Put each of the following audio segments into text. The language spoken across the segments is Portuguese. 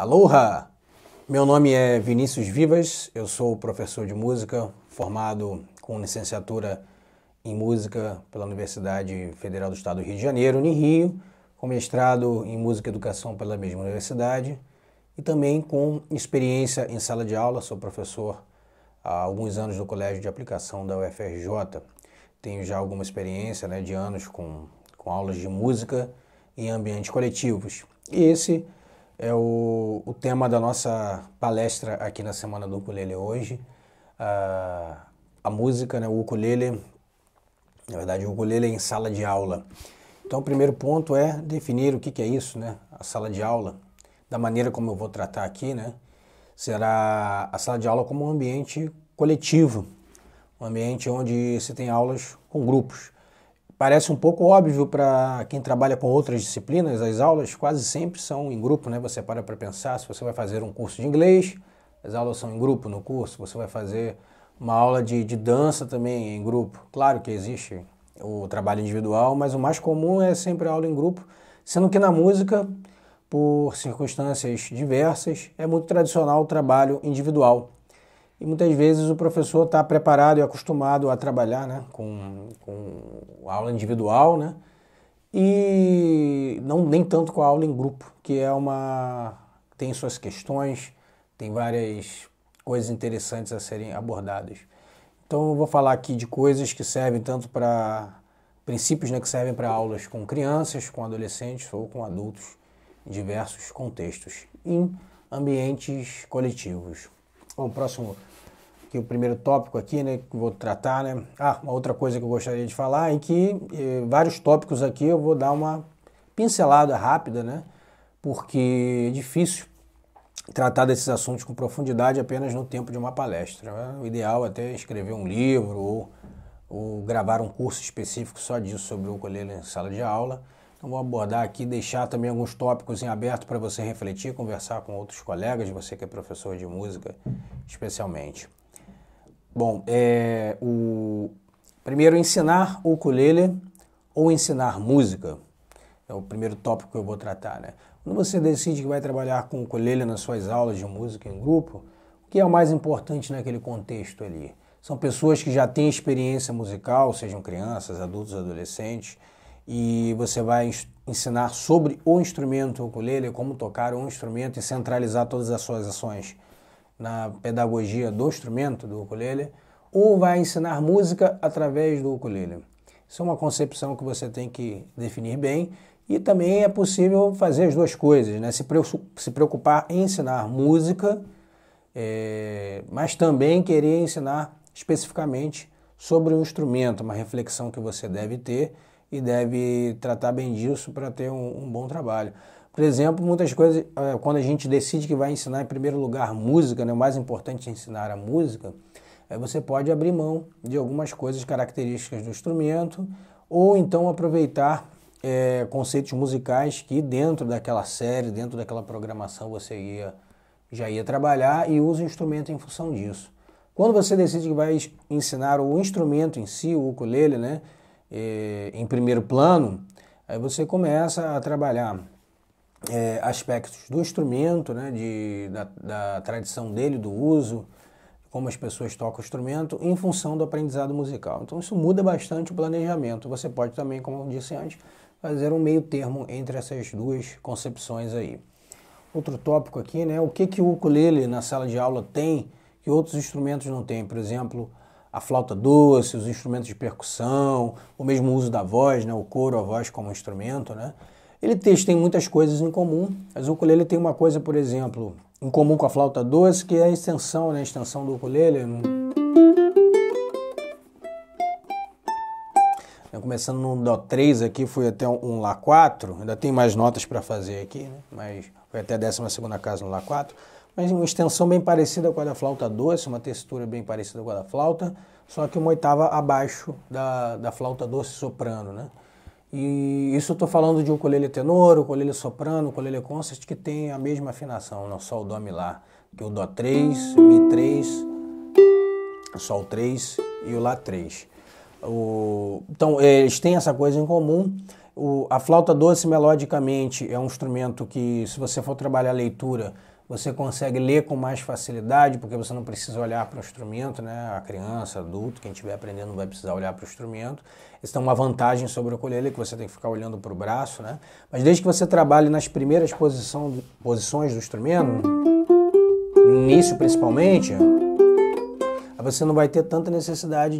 Aloha! Meu nome é Vinícius Vivas, eu sou professor de música, formado com licenciatura em música pela Universidade Federal do Estado do Rio de Janeiro, Unirio, com mestrado em música e educação pela mesma universidade e também com experiência em sala de aula. Sou professor há alguns anos no Colégio de Aplicação da UFRJ. Tenho já alguma experiência de anos com aulas de música em ambientes coletivos. E esse é o tema da nossa palestra aqui na Semana do Ukulele hoje. A música, o ukulele, na verdade o ukulele em sala de aula. Então o primeiro ponto é definir o que é isso, a sala de aula. Da maneira como eu vou tratar aqui, será a sala de aula como um ambiente coletivo, um ambiente onde se tem aulas com grupos. Parece um pouco óbvio para quem trabalha com outras disciplinas, as aulas quase sempre são em grupo, Você para pensar, se você vai fazer um curso de inglês, as aulas são em grupo no curso, você vai fazer uma aula de dança também em grupo. Claro que existe o trabalho individual, mas o mais comum é sempre a aula em grupo, sendo que na música, por circunstâncias diversas, é muito tradicional o trabalho individual. E muitas vezes o professor está preparado e acostumado a trabalhar com aula individual, e nem tanto com a aula em grupo, que tem suas questões, tem várias coisas interessantes a serem abordadas. Então eu vou falar aqui de coisas que servem tanto para princípios que servem para aulas com crianças, com adolescentes ou com adultos em diversos contextos, em ambientes coletivos. Bom, o primeiro tópico aqui, que eu vou tratar, uma outra coisa que eu gostaria de falar é que vários tópicos aqui eu vou dar uma pincelada rápida, porque é difícil tratar desses assuntos com profundidade apenas no tempo de uma palestra. O ideal é até escrever um livro ou gravar um curso específico só disso sobre o ukulele em sala de aula. Então vou abordar aqui, deixar também alguns tópicos em aberto para você refletir, conversar com outros colegas, você que é professor de música especialmente. Bom, primeiro, ensinar o ukulele ou ensinar música. É o primeiro tópico que eu vou tratar, Quando você decide que vai trabalhar com o ukulele nas suas aulas de música em grupo, o que é o mais importante naquele contexto ali? São pessoas que já têm experiência musical, sejam crianças, adultos, adolescentes, e você vai ensinar sobre o instrumento ukulele, como tocar um instrumento e centralizar todas as suas ações na pedagogia do instrumento, do ukulele, ou vai ensinar música através do ukulele. Isso é uma concepção que você tem que definir bem, e também é possível fazer as duas coisas, se preocupar em ensinar música, mas também querer ensinar especificamente sobre o instrumento, uma reflexão que você deve ter e deve tratar bem disso para ter um bom trabalho. Por exemplo, muitas coisas, quando a gente decide que vai ensinar em primeiro lugar música, o mais importante é ensinar a música, você pode abrir mão de algumas coisas características do instrumento, ou então aproveitar conceitos musicais que dentro daquela série, dentro daquela programação você já ia trabalhar e usa o instrumento em função disso. Quando você decide que vai ensinar o instrumento em si, o ukulele, em primeiro plano, aí você começa a trabalhar aspectos do instrumento, da tradição dele, do uso, como as pessoas tocam o instrumento, em função do aprendizado musical. Então isso muda bastante o planejamento. Você pode também, como eu disse antes, fazer um meio termo entre essas duas concepções aí. Outro tópico aqui, o que o ukulele na sala de aula tem que outros instrumentos não têm? Por exemplo, a flauta doce, os instrumentos de percussão, o mesmo uso da voz, o coro, a voz como instrumento, Eles têm muitas coisas em comum, mas o ukulele tem uma coisa, por exemplo, em comum com a flauta doce, que é a extensão, a extensão do ukulele. Começando no Dó3 aqui, fui até um Lá4, ainda tem mais notas para fazer aqui, mas foi até a 12ª casa no Lá4, mas uma extensão bem parecida com a da flauta doce, uma textura bem parecida com a da flauta, só que uma oitava abaixo da flauta doce soprano, E isso eu estou falando de ukulele tenor, ukulele soprano, ukulele concert, que tem a mesma afinação, Sol, Dó, Mi, Lá, que o Dó3, Mi3, Sol 3 e o Lá3. Então, eles têm essa coisa em comum. A flauta doce, melodicamente, é um instrumento que, se você for trabalhar a leitura, você consegue ler com mais facilidade, porque você não precisa olhar para o instrumento, né? A criança, adulto, quem estiver aprendendo não vai precisar olhar para o instrumento. Isso tem uma vantagem sobre o ukulele, que você tem que ficar olhando para o braço, né? Mas desde que você trabalhe nas primeiras posições do instrumento, no início principalmente, você não vai ter tanta necessidade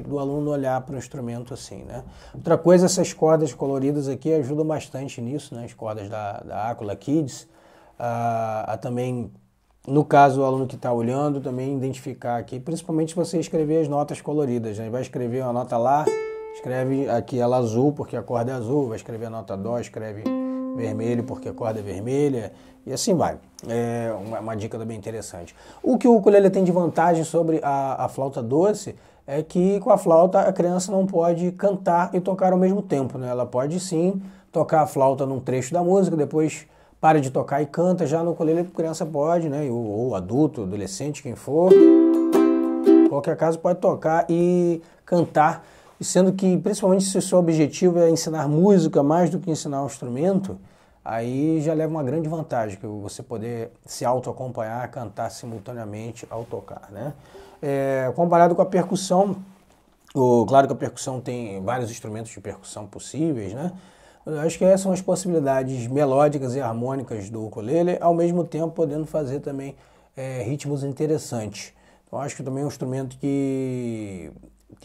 do aluno olhar para o instrumento assim, né? Outra coisa, essas cordas coloridas aqui ajudam bastante nisso, né? As cordas da Aquila Kids. Também, no caso do aluno que está olhando, também identificar aqui, principalmente se você escrever as notas coloridas, né? Vai escrever uma nota Lá, escreve aqui ela azul porque a corda é azul, vai escrever a nota Dó, escreve vermelho porque a corda é vermelha, e assim vai. É uma dica bem interessante. O que o ukulele tem de vantagem sobre a flauta doce é que com a flauta a criança não pode cantar e tocar ao mesmo tempo, né? Ela pode sim tocar a flauta num trecho da música, depois para de tocar e canta. Já no ukulele a criança pode, né? Ou adulto, adolescente, quem for, em qualquer caso pode tocar e cantar, sendo que principalmente se o seu objetivo é ensinar música mais do que ensinar um instrumento, aí já leva uma grande vantagem, que você poder se auto-acompanhar, cantar simultaneamente ao tocar, né? Comparado com a percussão, claro que a percussão tem vários instrumentos de percussão possíveis, né? Eu acho que essas são as possibilidades melódicas e harmônicas do ukulele, ao mesmo tempo podendo fazer também ritmos interessantes. Então acho que também é um instrumento que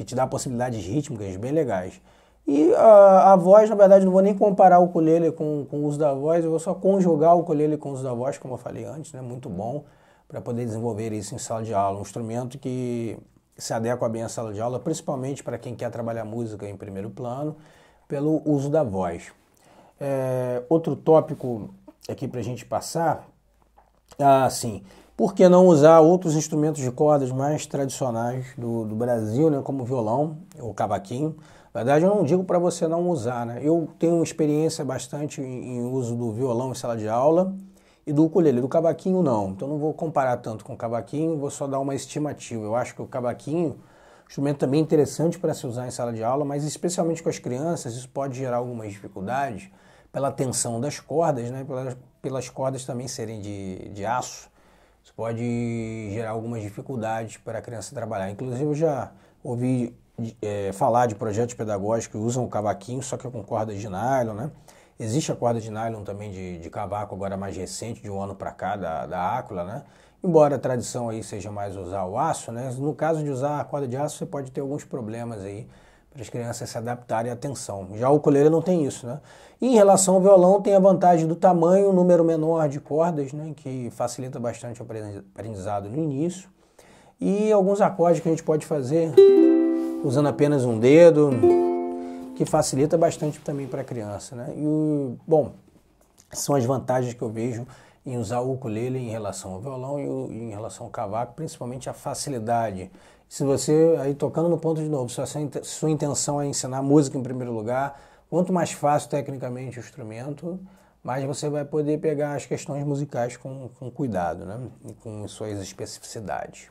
te dá possibilidades rítmicas bem legais. E a voz, na verdade, não vou nem comparar o ukulele com o uso da voz, eu vou só conjugar o ukulele com o uso da voz, como eu falei antes, né? Muito bom para poder desenvolver isso em sala de aula. Um instrumento que se adequa bem à sala de aula, principalmente para quem quer trabalhar música em primeiro plano, pelo uso da voz. Outro tópico aqui para a gente passar, sim, por que não usar outros instrumentos de cordas mais tradicionais do Brasil, né, como o violão, o cavaquinho? Na verdade, eu não digo para você não usar, né? Eu tenho experiência bastante em uso do violão em sala de aula e do ukulele. Do cavaquinho, não. Então, não vou comparar tanto com o cavaquinho, vou só dar uma estimativa. Eu acho que o cavaquinho instrumento também interessante para se usar em sala de aula, mas especialmente com as crianças, isso pode gerar algumas dificuldades pela tensão das cordas, né? Pelas cordas também serem de aço. Isso pode gerar algumas dificuldades para a criança trabalhar. Inclusive, eu já ouvi falar de projetos pedagógicos que usam o cavaquinho, só que com cordas de nylon, né? Existe a corda de nylon também de cavaco, agora mais recente, de um ano para cá, da Aquila, né? Embora a tradição aí seja mais usar o aço, né? No caso de usar a corda de aço, você pode ter alguns problemas aí para as crianças se adaptarem à tensão. Já o ukulele não tem isso, né? E em relação ao violão, tem a vantagem do tamanho, um número menor de cordas, né? Que facilita bastante o aprendizado no início. E alguns acordes que a gente pode fazer usando apenas um dedo, que facilita bastante também para a criança, né? Bom, são as vantagens que eu vejo em usar o ukulele em relação ao violão e em relação ao cavaco, principalmente a facilidade. Se você, aí tocando no ponto de novo, se a sua intenção é ensinar música em primeiro lugar, quanto mais fácil tecnicamente o instrumento, mais você vai poder pegar as questões musicais com cuidado, né? E com suas especificidades.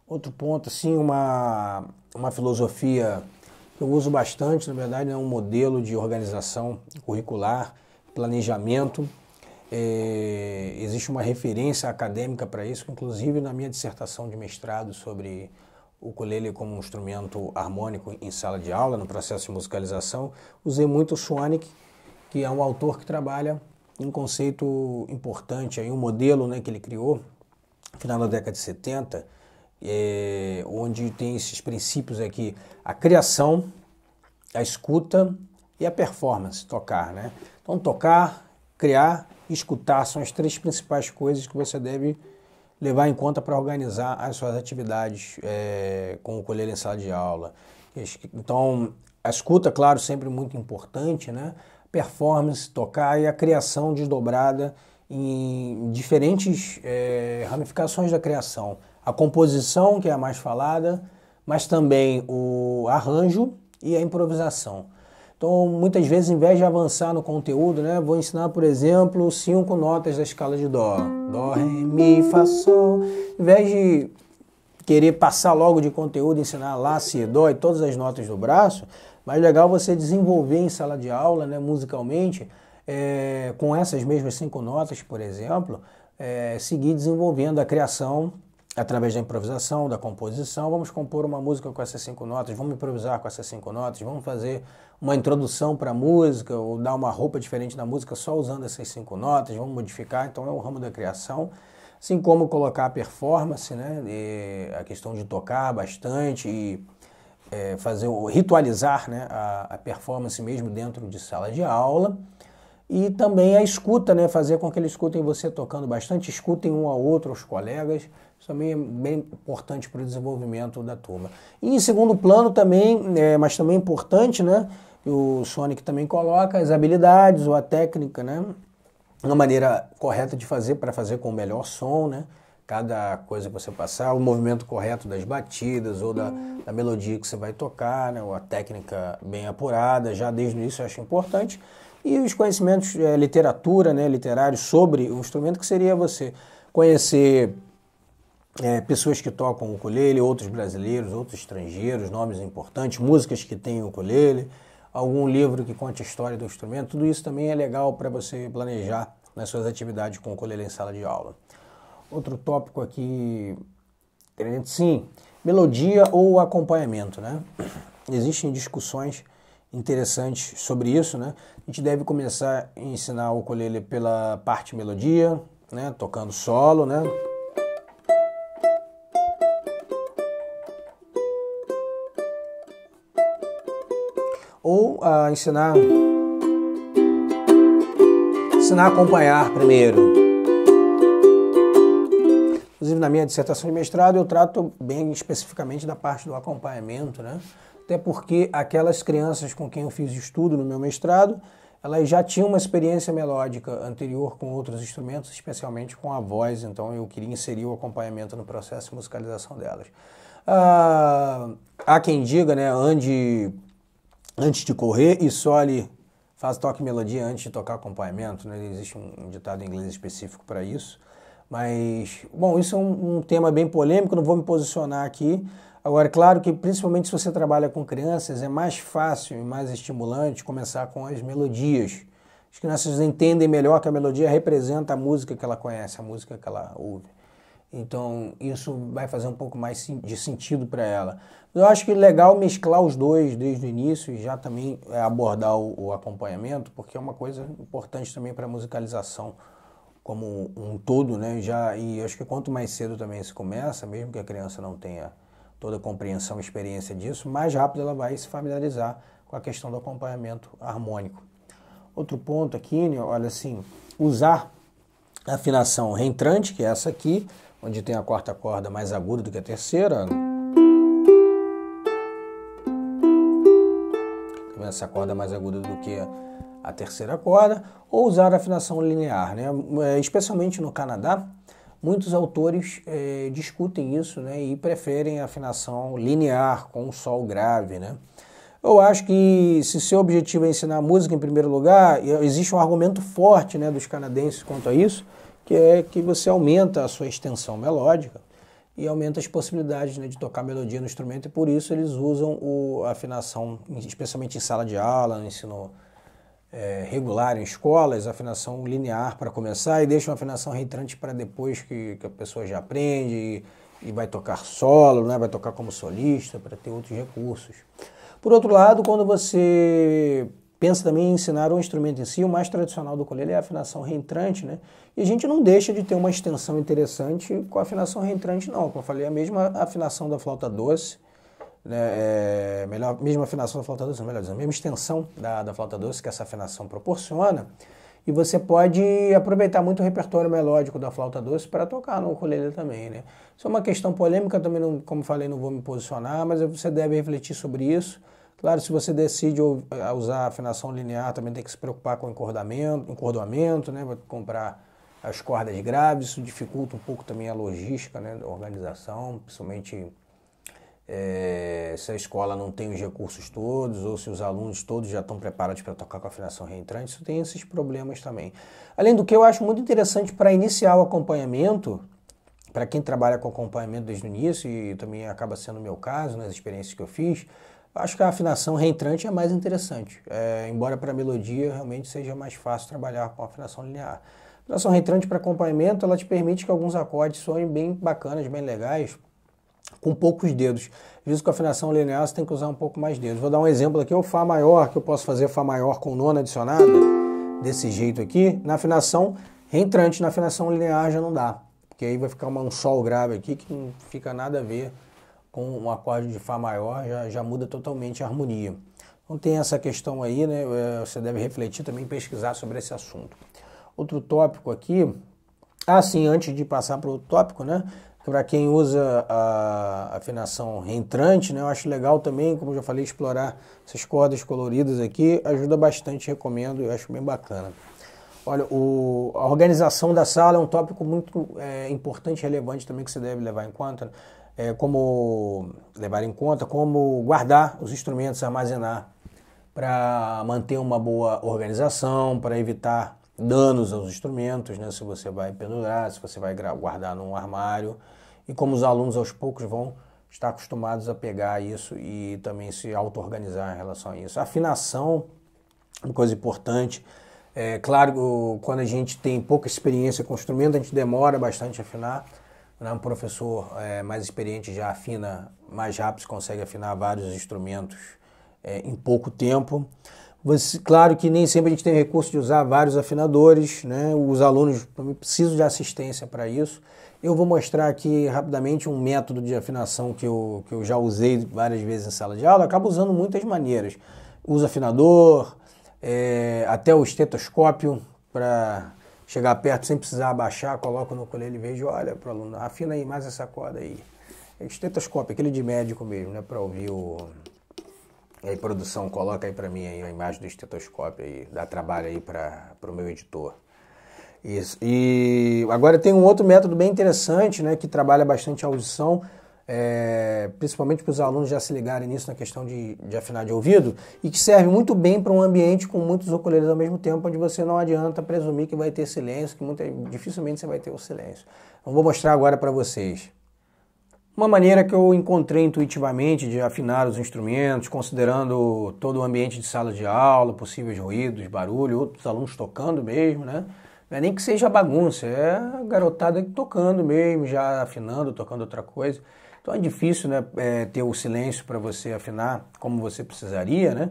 Outro ponto, assim, uma filosofia que eu uso bastante, na verdade, é um modelo de organização curricular, planejamento. Existe uma referência acadêmica para isso, inclusive na minha dissertação de mestrado sobre o ukulele como um instrumento harmônico em sala de aula, no processo de musicalização, usei muito o Schwanneck, que é um autor que trabalha um conceito importante, aí, um modelo, né, que ele criou no final da década de 70, onde tem esses princípios aqui, a criação, a escuta e a performance, tocar, né? Então, tocar, criar e escutar são as três principais coisas que você deve levar em conta para organizar as suas atividades com o ukulele em sala de aula. Então, a escuta, claro, sempre muito importante, né? Performance, tocar e a criação desdobrada em diferentes ramificações da criação. A composição, que é a mais falada, mas também o arranjo e a improvisação. Então, muitas vezes, em vez de avançar no conteúdo, né, vou ensinar, por exemplo, 5 notas da escala de Dó. Dó, Ré, Mi, Fá, Sol. Em vez de querer passar logo de conteúdo, ensinar Lá, Si, Dó e todas as notas do braço, Mas legal você desenvolver em sala de aula, né, musicalmente, com essas mesmas 5 notas, por exemplo, seguir desenvolvendo a criação através da improvisação, da composição. Vamos compor uma música com essas 5 notas, vamos improvisar com essas 5 notas, vamos fazer uma introdução para a música ou dar uma roupa diferente na música só usando essas 5 notas, vamos modificar. Então é o ramo da criação, assim como colocar a performance, né, a questão de tocar bastante e ritualizar, né, a performance mesmo dentro de sala de aula. E também a escuta, né, fazer com que eles escutem você tocando bastante, escutem um ao outro, os colegas. Isso também é bem importante para o desenvolvimento da turma. E em segundo plano também, mas também importante, né, o Sonic também coloca as habilidades ou a técnica, né, uma maneira correta de fazer para fazer com o melhor som, né, cada coisa que você passar, o movimento correto das batidas ou da melodia que você vai tocar, né, ou a técnica bem apurada, já desde o início eu acho importante. E os conhecimentos, literatura, né, literários sobre o instrumento, que seria você conhecer pessoas que tocam o ukulele, outros brasileiros, outros estrangeiros, nomes importantes, músicas que têm o ukulele, algum livro que conte a história do instrumento. Tudo isso também é legal para você planejar nas suas atividades com o ukulele em sala de aula. Outro tópico aqui, sim, melodia ou acompanhamento, né? Existem discussões interessantes sobre isso, né? A gente deve começar a ensinar o ukulele pela parte melodia, né? Tocando solo, né? Ou ensinar a acompanhar primeiro. Inclusive, na minha dissertação de mestrado, eu trato bem especificamente da parte do acompanhamento, né? Até porque aquelas crianças com quem eu fiz estudo no meu mestrado, elas já tinham uma experiência melódica anterior com outros instrumentos, especialmente com a voz, então eu queria inserir o acompanhamento no processo de musicalização delas. Há quem diga, né, ande antes de correr e sole, toque melodia antes de tocar acompanhamento, né? Existe um ditado em inglês específico para isso. Mas, bom, isso é um tema bem polêmico, não vou me posicionar aqui. Agora, é claro que, principalmente se você trabalha com crianças, é mais fácil e mais estimulante começar com as melodias. As crianças entendem melhor que a melodia representa a música que ela conhece, a música que ela ouve. Então, isso vai fazer um pouco mais de sentido para ela. Eu acho que é legal mesclar os dois desde o início e já também abordar o acompanhamento, porque é uma coisa importante também para a musicalização como um todo, né? E acho que quanto mais cedo também se começa, mesmo que a criança não tenha toda a compreensão e experiência disso, mais rápido ela vai se familiarizar com a questão do acompanhamento harmônico. Outro ponto aqui, né, olha assim, usar a afinação reentrante, que é essa aqui, onde tem a quarta corda mais aguda do que a terceira. Essa corda mais aguda do que a terceira corda, ou usar a afinação linear, né? Especialmente no Canadá, muitos autores discutem isso, né, e preferem a afinação linear com o sol grave, né? Eu acho que se seu objetivo é ensinar música em primeiro lugar, existe um argumento forte, né, dos canadenses quanto a isso, que é que você aumenta a sua extensão melódica e aumenta as possibilidades, né, de tocar melodia no instrumento, e por isso eles usam a afinação, especialmente em sala de aula, no ensino regular em escolas, a afinação linear para começar, e deixam a afinação reentrante para depois que a pessoa já aprende e vai tocar solo, né, vai tocar como solista, para ter outros recursos. Por outro lado, quando você pensa também em ensinar o instrumento em si, o mais tradicional do ukulele é a afinação reentrante, né? E a gente não deixa de ter uma extensão interessante com a afinação reentrante, não. Como eu falei, a mesma afinação da flauta doce, né? Mesma afinação da flauta doce, melhor dizendo, a mesma extensão da flauta doce que essa afinação proporciona. E você pode aproveitar muito o repertório melódico da flauta doce para tocar no ukulele também, né? Isso é uma questão polêmica, também, não, como falei, não vou me posicionar, mas você deve refletir sobre isso. Claro, se você decide usar a afinação linear, também tem que se preocupar com o encordoamento, né? Vai comprar as cordas graves, isso dificulta um pouco também a logística, né, da organização, principalmente se a escola não tem os recursos todos, ou se os alunos todos já estão preparados para tocar com a afinação reentrante, isso tem esses problemas também. Além do que, eu acho muito interessante para iniciar o acompanhamento, para quem trabalha com acompanhamento desde o início, e também acaba sendo o meu caso, nas experiências que eu fiz, Acho que a afinação reentrante é mais interessante, embora para a melodia realmente seja mais fácil trabalhar com a afinação linear. A afinação reentrante para acompanhamento, ela te permite que alguns acordes soem bem bacanas, bem legais, com poucos dedos. Às vezes com a afinação linear você tem que usar um pouco mais dedos. Vou dar um exemplo aqui, o Fá maior, que eu posso fazer Fá maior com nona adicionada, desse jeito aqui, na afinação reentrante, na afinação linear já não dá, porque aí vai ficar um Sol grave aqui que não fica nada a ver com um acorde de Fá maior, já muda totalmente a harmonia. Então tem essa questão aí, né? Você deve refletir também, pesquisar sobre esse assunto. Outro tópico aqui, sim, antes de passar para o tópico, né? Para quem usa a afinação reentrante, né? Eu acho legal também, como eu já falei, explorar essas cordas coloridas aqui, ajuda bastante, recomendo, eu acho bem bacana. Olha, a organização da sala é um tópico muito importante e relevante também que você deve levar em conta, né? Como guardar os instrumentos, armazenar, para manter uma boa organização, para evitar danos aos instrumentos, né? Se você vai pendurar, se você vai guardar num armário, e como os alunos aos poucos vão estar acostumados a pegar isso e também se auto-organizar em relação a isso. A afinação, uma coisa importante. Claro, quando a gente tem pouca experiência com o instrumento, a gente demora bastante a afinar. Um professor mais experiente já afina mais rápido, consegue afinar vários instrumentos em pouco tempo. Claro que nem sempre a gente tem recurso de usar vários afinadores, né? Os alunos precisam de assistência para isso. Eu vou mostrar aqui rapidamente um método de afinação que eu já usei várias vezes em sala de aula. Acabo usando muitas maneiras. Uso afinador, até o estetoscópio para chegar perto sem precisar abaixar, coloco no ukulele e vejo, olha, para o aluno, afina aí mais essa corda aí. Estetoscópio, aquele de médico mesmo, né, para ouvir E aí, produção, coloca aí para mim aí a imagem do estetoscópio aí, dá trabalho aí para o meu editor. Isso. E agora tem um outro método bem interessante, né, que trabalha bastante a audição, principalmente para os alunos já se ligarem nisso na questão de afinar de ouvido, e que serve muito bem para um ambiente com muitos ukuleles ao mesmo tempo, onde você não adianta presumir que vai ter silêncio, que dificilmente você vai ter o silêncio. Então vou mostrar agora para vocês. Uma maneira que eu encontrei intuitivamente de afinar os instrumentos, considerando todo o ambiente de sala de aula, possíveis ruídos, barulho, outros alunos tocando mesmo, né? Não é nem que seja bagunça, é a garotada tocando mesmo, já afinando, tocando outra coisa. Então é difícil, né, ter o silêncio para você afinar como você precisaria, né?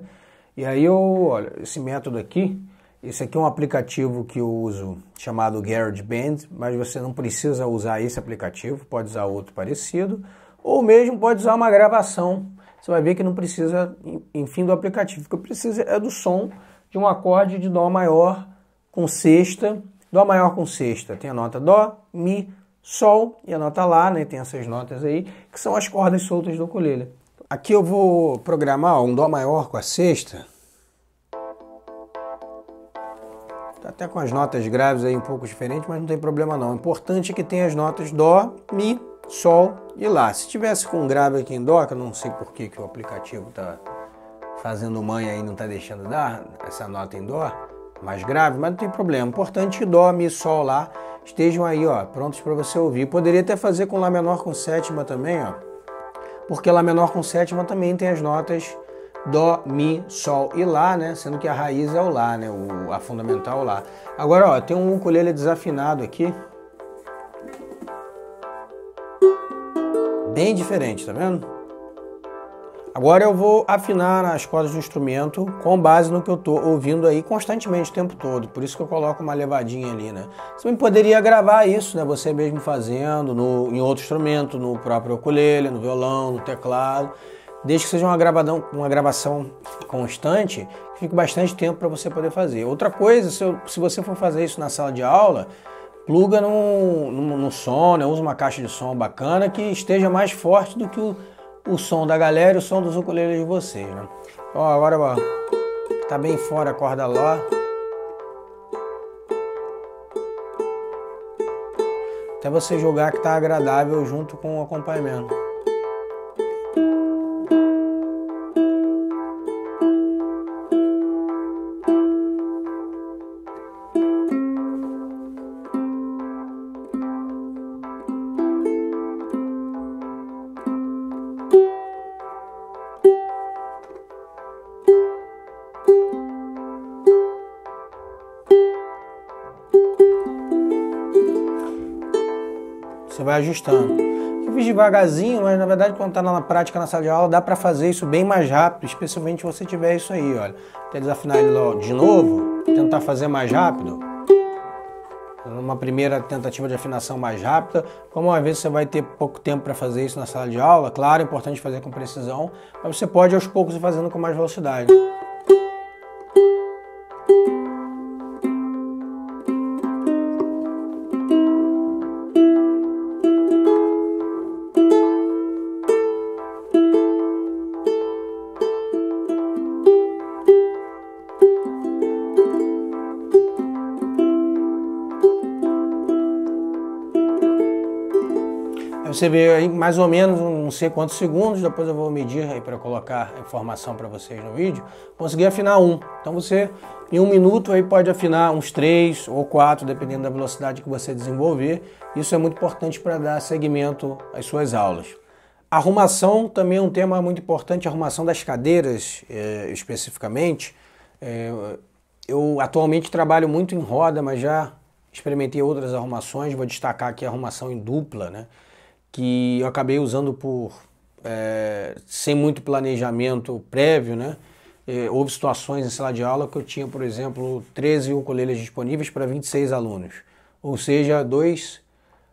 E aí olha, esse método aqui, esse aqui é um aplicativo que eu uso chamado GarageBand, mas você não precisa usar esse aplicativo, pode usar outro parecido, ou mesmo pode usar uma gravação. Você vai ver que não precisa, enfim, do aplicativo. O que precisa é do som de um acorde de Dó maior com sexta. Dó maior com sexta tem a nota Dó, Mi, Sol e a nota Lá, né? Tem essas notas aí, que são as cordas soltas do ukulele. Aqui eu vou programar um Dó maior com a sexta. Tá até com as notas graves aí um pouco diferentes, mas não tem problema não. O importante é que tenha as notas Dó, Mi, Sol e Lá. Se tivesse com um grave aqui em Dó, que eu não sei por que o aplicativo tá fazendo manha aí, não tá deixando dar essa nota em Dó, mais grave, mas não tem problema. O importante é que Dó, Mi, Sol, Lá estejam aí, ó, prontos para você ouvir. Poderia até fazer com Lá menor com sétima também, ó, porque Lá menor com sétima também tem as notas Dó, Mi, Sol e Lá, né? Sendo que a raiz é o Lá, né? A fundamental é o Lá. Agora, ó, tem um ukulele desafinado aqui. Bem diferente, tá vendo? Agora eu vou afinar as cordas do instrumento com base no que eu tô ouvindo aí constantemente o tempo todo. Por isso que eu coloco uma levadinha ali, né? Você também poderia gravar isso, né? Você mesmo fazendo em outro instrumento, no próprio ukulele, no violão, no teclado. Desde que seja uma gravação constante, fique bastante tempo para você poder fazer. Outra coisa, se você for fazer isso na sala de aula, pluga no som, né? Usa uma caixa de som bacana que esteja mais forte do que o som da galera e o som dos ukuleles de vocês, né? Ó, agora, ó, tá bem fora a corda Lá. Até você jogar que tá agradável junto com o acompanhamento. você vai ajustando. Eu fiz devagarzinho, mas na verdade quando está na prática na sala de aula dá para fazer isso bem mais rápido, especialmente se você tiver isso aí, olha. Até desafinar ele de novo, tentar fazer mais rápido. Uma primeira tentativa de afinação mais rápida. Como às vezes você vai ter pouco tempo para fazer isso na sala de aula, claro, é importante fazer com precisão, mas você pode aos poucos ir fazendo com mais velocidade. Você vê aí mais ou menos não sei quantos segundos, depois eu vou medir aí para colocar a informação para vocês no vídeo, consegui afinar 1. Então você, em 1 minuto, aí pode afinar uns 3 ou 4, dependendo da velocidade que você desenvolver. Isso é muito importante para dar seguimento às suas aulas. Arrumação também é um tema muito importante, a arrumação das cadeiras especificamente. Eu atualmente trabalho muito em roda, mas já experimentei outras arrumações, vou destacar aqui a arrumação em dupla, né? Que eu acabei usando sem muito planejamento prévio, né? Houve situações em sala de aula que eu tinha, por exemplo, 13 ukuleles disponíveis para 26 alunos, ou seja, 2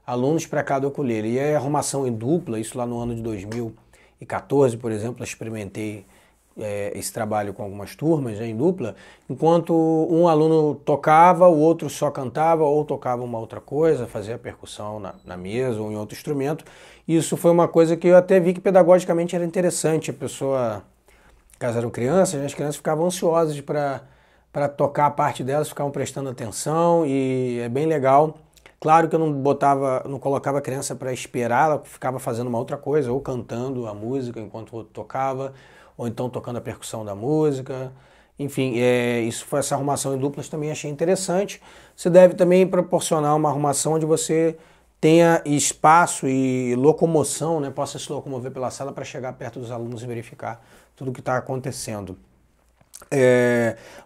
alunos para cada ukulele. E a arrumação em dupla, isso lá no ano de 2014, por exemplo, eu experimentei esse trabalho com algumas turmas em dupla, enquanto um aluno tocava, o outro só cantava ou tocava uma outra coisa, fazia percussão na mesa ou em outro instrumento. Isso foi uma coisa que eu até vi que pedagogicamente era interessante. A pessoa, caso eram crianças, as crianças ficavam ansiosas para tocar a parte delas, ficavam prestando atenção e é bem legal. Claro que eu não colocava a criança para esperar, ela ficava fazendo uma outra coisa, ou cantando a música enquanto o outro tocava, ou então tocando a percussão da música. Enfim, essa arrumação em duplas também achei interessante. Você deve também proporcionar uma arrumação onde você tenha espaço e locomoção, né? Possa se locomover pela sala para chegar perto dos alunos e verificar tudo o que está acontecendo.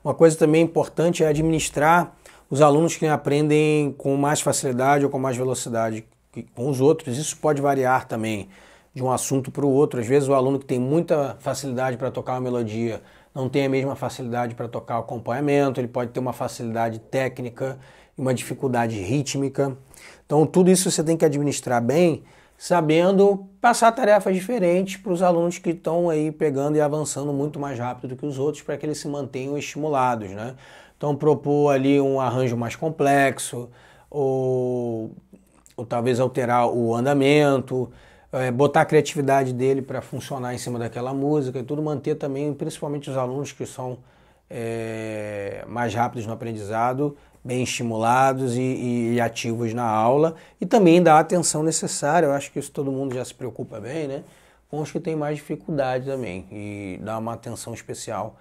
Uma coisa também importante é administrar os alunos que aprendem com mais facilidade ou com mais velocidade que com os outros. Isso pode variar também de um assunto para o outro. Às vezes o aluno que tem muita facilidade para tocar uma melodia não tem a mesma facilidade para tocar o acompanhamento, ele pode ter uma facilidade técnica e uma dificuldade rítmica. Então tudo isso você tem que administrar bem, sabendo passar tarefas diferentes para os alunos que estão aí pegando e avançando muito mais rápido do que os outros, para que eles se mantenham estimulados, né? Então propor ali um arranjo mais complexo, ou talvez alterar o andamento, botar a criatividade dele para funcionar em cima daquela música e tudo, manter também, principalmente os alunos que são mais rápidos no aprendizado, bem estimulados e ativos na aula, e também dar a atenção necessária. Eu acho que isso todo mundo já se preocupa bem, né? Com os que têm mais dificuldade também, e dar uma atenção especial,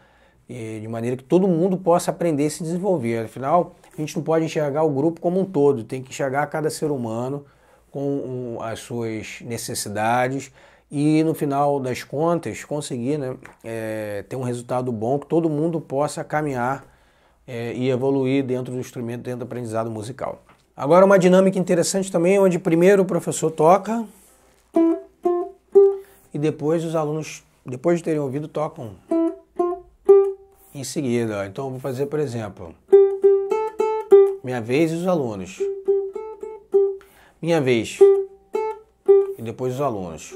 de maneira que todo mundo possa aprender e se desenvolver. Afinal, a gente não pode enxergar o grupo como um todo, tem que enxergar cada ser humano com as suas necessidades e, no final das contas, conseguir, né, ter um resultado bom, que todo mundo possa caminhar e evoluir dentro do instrumento, dentro do aprendizado musical. Agora, uma dinâmica interessante também, onde primeiro o professor toca e depois os alunos, depois de terem ouvido, tocam em seguida. Então eu vou fazer, por exemplo, minha vez e os alunos. Minha vez e depois os alunos.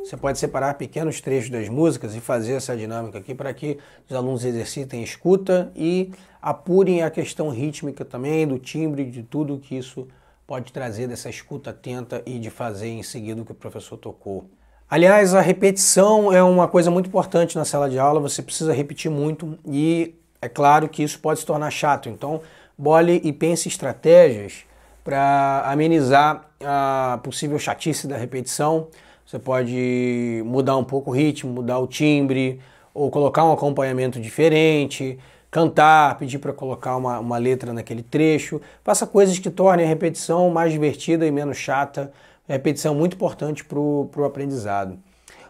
Você pode separar pequenos trechos das músicas e fazer essa dinâmica aqui para que os alunos exercitem a escuta e apurem a questão rítmica também, do timbre, de tudo que isso pode trazer dessa escuta atenta e de fazer em seguida o que o professor tocou. Aliás, a repetição é uma coisa muito importante na sala de aula, você precisa repetir muito e é claro que isso pode se tornar chato. Então, bole e pense estratégias para amenizar a possível chatice da repetição. Você pode mudar um pouco o ritmo, mudar o timbre, ou colocar um acompanhamento diferente, cantar, pedir para colocar uma letra naquele trecho. Faça coisas que tornem a repetição mais divertida e menos chata. A repetição é muito importante para o aprendizado.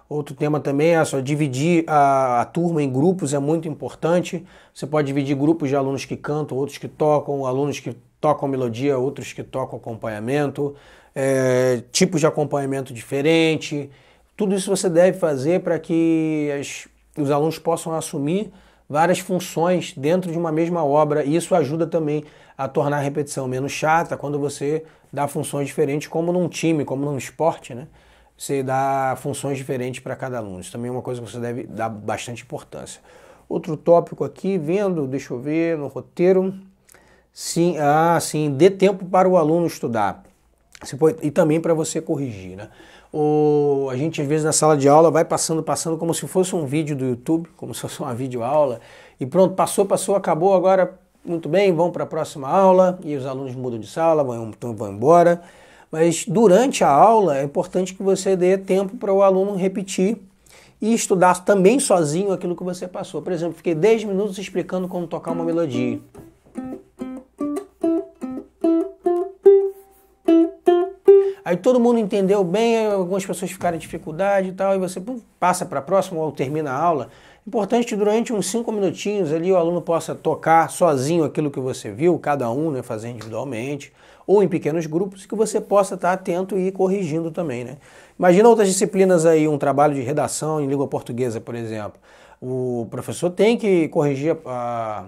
Outro tema também é dividir a turma em grupos, é muito importante. Você pode dividir grupos de alunos que cantam, outros que tocam, alunos que tocam melodia, outros que tocam acompanhamento, tipos de acompanhamento diferente. Tudo isso você deve fazer para que os alunos possam assumir várias funções dentro de uma mesma obra, e isso ajuda também a tornar a repetição menos chata quando você dá funções diferentes, como num time, como num esporte, né? Você dá funções diferentes para cada aluno. Isso também é uma coisa que você deve dar bastante importância. Outro tópico aqui, deixa eu ver no roteiro. Sim, dê tempo para o aluno estudar. E também para você corrigir, né? A gente às vezes na sala de aula vai passando como se fosse um vídeo do YouTube, como se fosse uma videoaula, e pronto, passou, acabou, agora muito bem, vão para a próxima aula, e os alunos mudam de sala, vão embora. Mas durante a aula é importante que você dê tempo para o aluno repetir e estudar também sozinho aquilo que você passou. Por exemplo, fiquei 10 minutos explicando como tocar uma melodia. Aí todo mundo entendeu bem, algumas pessoas ficaram em dificuldade e tal, e você passa para a próxima ou termina a aula. Importante que durante uns 5 minutinhos ali o aluno possa tocar sozinho aquilo que você viu, cada um, né, fazer individualmente, ou em pequenos grupos, que você possa estar atento e ir corrigindo também, né? Imagina outras disciplinas aí, um trabalho de redação em língua portuguesa, por exemplo. O professor tem que corrigir a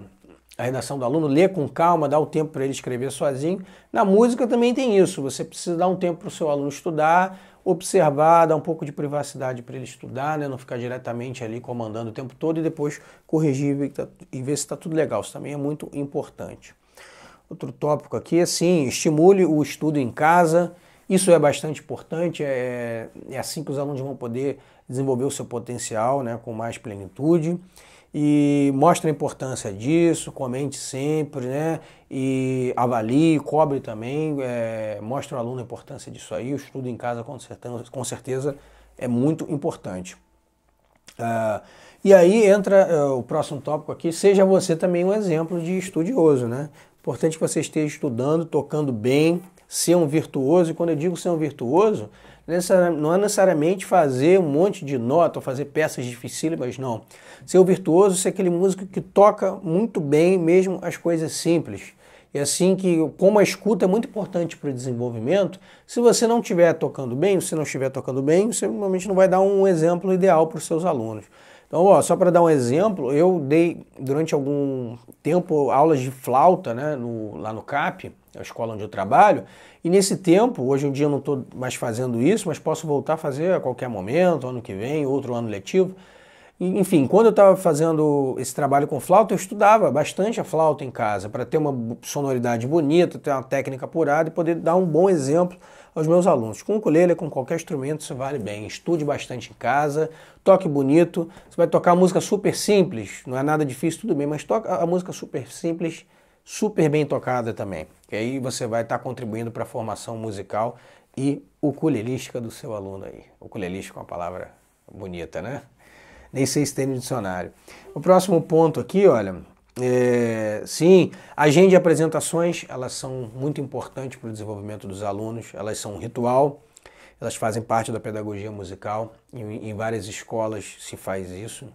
redação do aluno, ler com calma, dar o tempo para ele escrever sozinho. Na música também tem isso, você precisa dar um tempo para o seu aluno estudar, observar, dar um pouco de privacidade para ele estudar, né? Não ficar diretamente ali comandando o tempo todo e depois corrigir e ver se está tudo legal. Isso também é muito importante. Outro tópico aqui é assim, estimule o estudo em casa. Isso é bastante importante, é assim que os alunos vão poder desenvolver o seu potencial, né, com mais plenitude. E mostre a importância disso, comente sempre, né, e avalie, cobre também, mostre ao aluno a importância disso aí. O estudo em casa com certeza é muito importante. E aí entra o próximo tópico aqui, seja você também um exemplo de estudioso, né? Importante que você esteja estudando, tocando bem, ser um virtuoso. E quando eu digo ser um virtuoso, não é necessariamente fazer um monte de nota ou fazer peças dificílimas, não. Ser um virtuoso, ser aquele músico que toca muito bem, mesmo as coisas simples. E assim que, como a escuta é muito importante para o desenvolvimento, se você não estiver tocando bem, você normalmente não vai dar um exemplo ideal para os seus alunos. Então, só para dar um exemplo, eu dei durante algum tempo aulas de flauta, né, lá no CAP, a escola onde eu trabalho, e nesse tempo, hoje em dia eu não estou mais fazendo isso, mas posso voltar a fazer a qualquer momento, ano que vem, outro ano letivo. Enfim, quando eu estava fazendo esse trabalho com flauta, eu estudava bastante a flauta em casa, para ter uma sonoridade bonita, ter uma técnica apurada e poder dar um bom exemplo aos meus alunos. Com o ukulele, com qualquer instrumento, isso vale bem. Estude bastante em casa, toque bonito. Você vai tocar música super simples, não é nada difícil, tudo bem, mas toca a música super simples, super bem tocada também. Que aí você vai estar contribuindo para a formação musical e ukulelística do seu aluno aí. Ukulelística é uma palavra bonita, né? Nem sei se tem no dicionário. O próximo ponto aqui, olha, sim, agende apresentações, elas são muito importantes para o desenvolvimento dos alunos, elas são um ritual, elas fazem parte da pedagogia musical, em várias escolas se faz isso,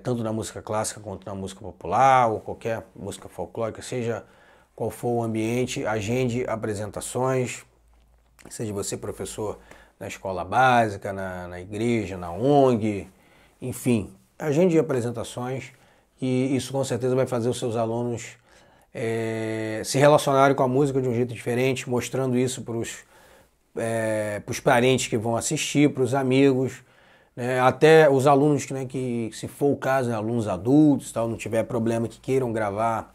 tanto na música clássica quanto na música popular ou qualquer música folclórica, seja qual for o ambiente, agende apresentações, seja você professor na escola básica, na igreja, na ONG, enfim, agende apresentações, e isso com certeza vai fazer os seus alunos se relacionarem com a música de um jeito diferente, mostrando isso para os parentes que vão assistir, para os amigos, né, até os alunos que, se for o caso, né, alunos adultos, tal, não tiver problema, que queiram gravar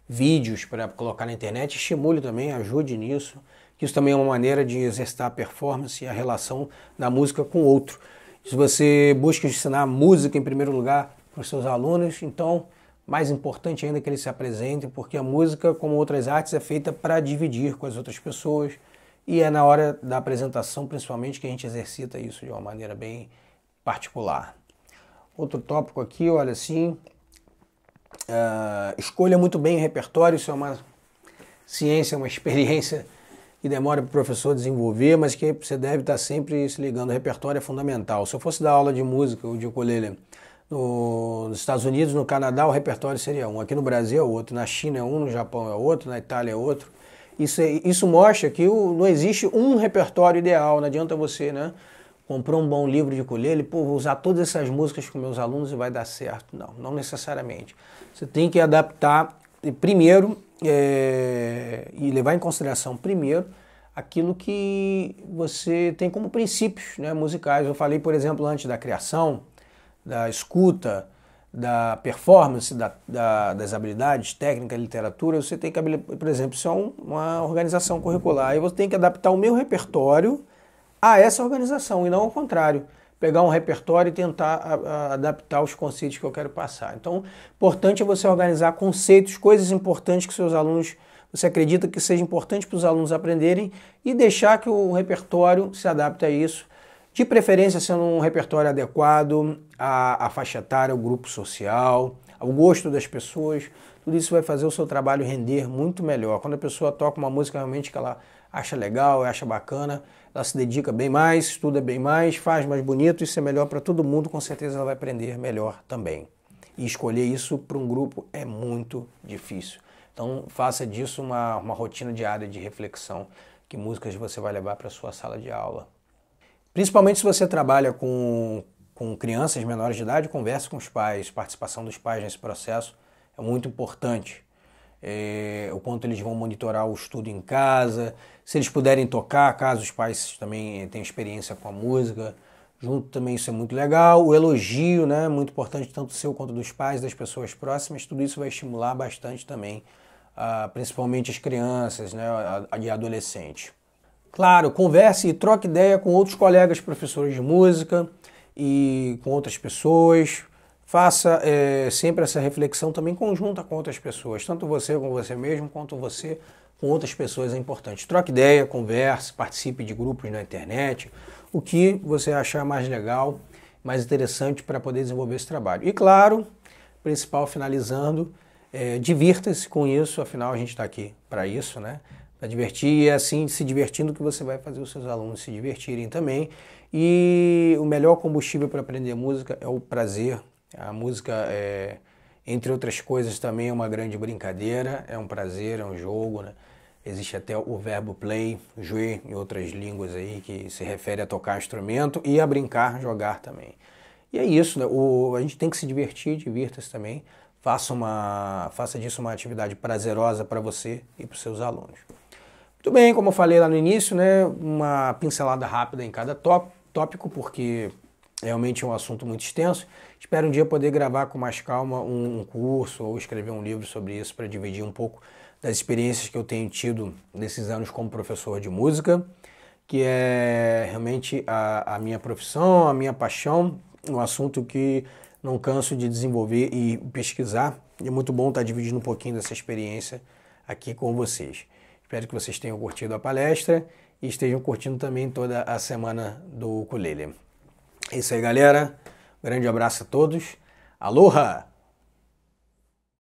vídeos para colocar na internet, estimule também, ajude nisso, que isso também é uma maneira de exercitar a performance e a relação da música com o outro. Se você busca ensinar música em primeiro lugar para os seus alunos, então mais importante ainda que eles se apresentem, porque a música, como outras artes, é feita para dividir com as outras pessoas, e é na hora da apresentação, principalmente, que a gente exercita isso de uma maneira bem particular. Outro tópico aqui, olha assim, escolha muito bem o repertório, isso é uma ciência, uma experiência que demora para o professor desenvolver, mas que você deve estar sempre se ligando. O repertório é fundamental. Se eu fosse dar aula de música ou de ukulele nos Estados Unidos, no Canadá, o repertório seria um. Aqui no Brasil é outro, na China é um, no Japão é outro, na Itália é outro. Isso mostra que não existe um repertório ideal, não adianta você, né? Comprou um bom livro de ukulele, pô, vou usar todas essas músicas com meus alunos e vai dar certo. Não, não necessariamente. Você tem que adaptar primeiro e levar em consideração primeiro aquilo que você tem como princípios, né, musicais. Eu falei, por exemplo, antes da criação, da escuta, da performance, das habilidades, técnica, literatura. Você tem que, por exemplo, isso é uma organização curricular. E você tem que adaptar o meu repertório a essa organização e não ao contrário. Pegar um repertório e tentar adaptar os conceitos que eu quero passar. Então, importante é você organizar conceitos, coisas importantes que seus alunos, você acredita que seja importante para os alunos aprenderem e deixar que o repertório se adapte a isso. De preferência sendo um repertório adequado à faixa etária, ao grupo social, ao gosto das pessoas. Tudo isso vai fazer o seu trabalho render muito melhor. Quando a pessoa toca uma música realmente que ela acha legal, acha bacana, ela se dedica bem mais, estuda bem mais, faz mais bonito, isso é melhor para todo mundo, com certeza ela vai aprender melhor também. E escolher isso para um grupo é muito difícil. Então faça disso uma rotina diária de reflexão, que músicas você vai levar para a sua sala de aula. Principalmente se você trabalha com crianças menores de idade, converse com os pais, participação dos pais nesse processo é muito importante. O quanto eles vão monitorar o estudo em casa, se eles puderem tocar, caso os pais também tenham experiência com a música, junto também isso é muito legal. O elogio, né, muito importante, tanto seu quanto dos pais, das pessoas próximas, tudo isso vai estimular bastante também, principalmente as crianças, né, e adolescentes. Claro, converse e troque ideia com outros colegas professores de música e com outras pessoas. Faça sempre essa reflexão também conjunta com outras pessoas, tanto você com você mesmo, quanto você com outras pessoas é importante. Troque ideia, converse, participe de grupos na internet, o que você achar mais legal, mais interessante para poder desenvolver esse trabalho. E claro, principal finalizando, divirta-se com isso, afinal a gente está aqui para isso, né? Para divertir, e é assim, se divertindo, que você vai fazer os seus alunos se divertirem também. E o melhor combustível para aprender música é o prazer. A música, entre outras coisas, também é uma grande brincadeira, é um prazer, é um jogo, né? Existe até o verbo play, jouer, em outras línguas aí, que se refere a tocar instrumento e a brincar, jogar também. E é isso, né? A gente tem que se divertir, divirta-se também. Faça disso uma atividade prazerosa para você e para os seus alunos. Muito bem, como eu falei lá no início, né? Uma pincelada rápida em cada tópico, porque realmente é um assunto muito extenso. Espero um dia poder gravar com mais calma um curso ou escrever um livro sobre isso para dividir um pouco das experiências que eu tenho tido nesses anos como professor de música, que é realmente a minha profissão, a minha paixão, um assunto que não canso de desenvolver e pesquisar. E é muito bom estar dividindo um pouquinho dessa experiência aqui com vocês. Espero que vocês tenham curtido a palestra e estejam curtindo também toda a semana do ukulele. É isso aí, galera. Um grande abraço a todos. Aloha!